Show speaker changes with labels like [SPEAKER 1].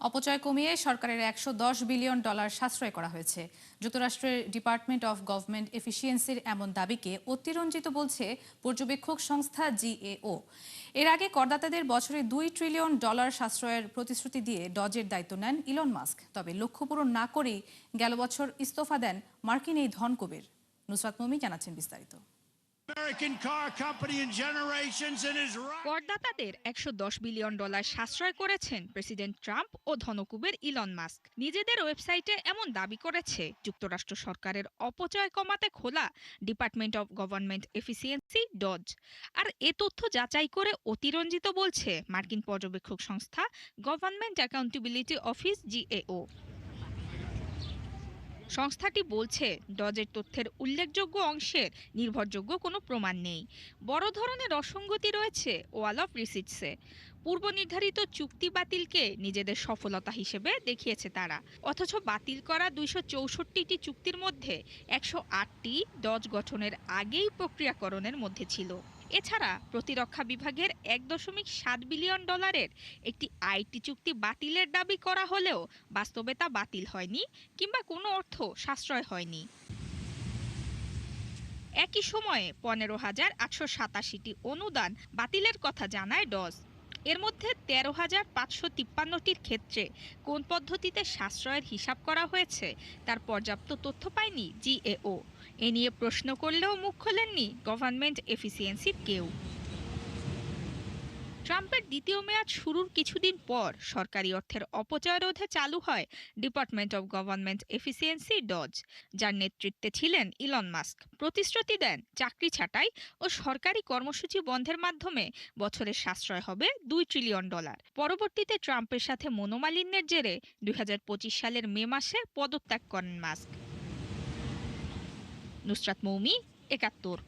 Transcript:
[SPEAKER 1] অপচয় কমিয়ে সরকারের $110 বিলিয়ন সাশ্রয় করা হয়েছে। যুক্তরাষ্ট্রের ডিপার্টমেন্ট অফ গভর্নমেন্ট এফিসিয়েন্সির এমন দাবিকে অতিরঞ্জিত বলছে পর্যবেক্ষক সংস্থা জিএও। এর আগে করদাতাদের বছরে $2 ট্রিলিয়ন সাশ্রয়ের প্রতিশ্রুতি দিয়ে ডজের দায়িত্ব নেন ইলন মাস্ক। তবে লক্ষ্য পূরণ না করেই গেল বছর ইস্তফা দেন মার্কিন এই ধনকুবের। নুসরাত মমি জানাচ্ছেন বিস্তারিত।
[SPEAKER 2] করদাতাদের $110 বিলিয়ন সাশ্রয় করেছেন প্রেসিডেন্ট ট্রাম্প ও ধনকুবের ইলন মাস্ক। নিজেদের ওয়েবসাইটে এমন দাবি করেছে যুক্তরাষ্ট্র সরকারের অপচয় কমাতে খোলা department of government efficiency DOGE. আর এ তথ্য যাচাই করে অতিরঞ্জিত বলছে মার্কিন পর্যবেক্ষক সংস্থা গভর্নমেন্ট অ্যাকাউন্টেবিলিটি অফিস জিএও। সংস্থাটি বলছে ডজের তথ্যের উল্লেখযোগ্য অংশের নির্ভরযোগ্য কোনো প্রমাণ নেই। বড় ধরনের অসঙ্গতি রয়েছে ওয়াল অফ রিসিটসে। পূর্ব নির্ধারিত চুক্তি বাতিলকে নিজেদের সফলতা হিসেবে দেখিয়েছে তারা, অথচ বাতিল করা 264টি চুক্তির মধ্যে 108টি ডজ গঠনের আগেই প্রক্রিয়াকরণের মধ্যে ছিল। এছাড়া প্রতিরক্ষা বিভাগের $1.7 বিলিয়ন একটি আইটি চুক্তি বাতিলের দাবি করা হলেও বাস্তবে তা বাতিল হয়নি কিংবা কোনো অর্থ সাশ্রয় হয়নি। একই সময়ে 15,887টি অনুদান বাতিলের কথা জানায় ডজ। এর মধ্যে 13,553টির ক্ষেত্রে কোন পদ্ধতিতে সাশ্রয়ের হিসাব করা হয়েছে তার পর্যাপ্ত তথ্য পায়নি জিএও। এ নিয়ে প্রশ্ন করলেও মুখ খোলেননি গভর্নমেন্ট এফিসিয়েন্সির কেউ। ট্রাম্পের দ্বিতীয় মেয়াদ শুরুর কিছুদিন পর সরকারি অর্থের অপচয় রোধে চালু হয় department of government efficiency DOGE, যার নেতৃত্বে ছিলেন ইলন মাস্ক। প্রতিশ্রুতি দেন চাকরি ছাঁটাই ও সরকারি কর্মসূচি বন্ধের মাধ্যমে বছরের সাশ্রয় হবে $2 ট্রিলিয়ন। পরবর্তীতে ট্রাম্পের সাথে মনোমালিন্যের জেরে 2025 সালের মে মাসে পদত্যাগ করেন মাস্ক। নুসরাত মৌমি, 71।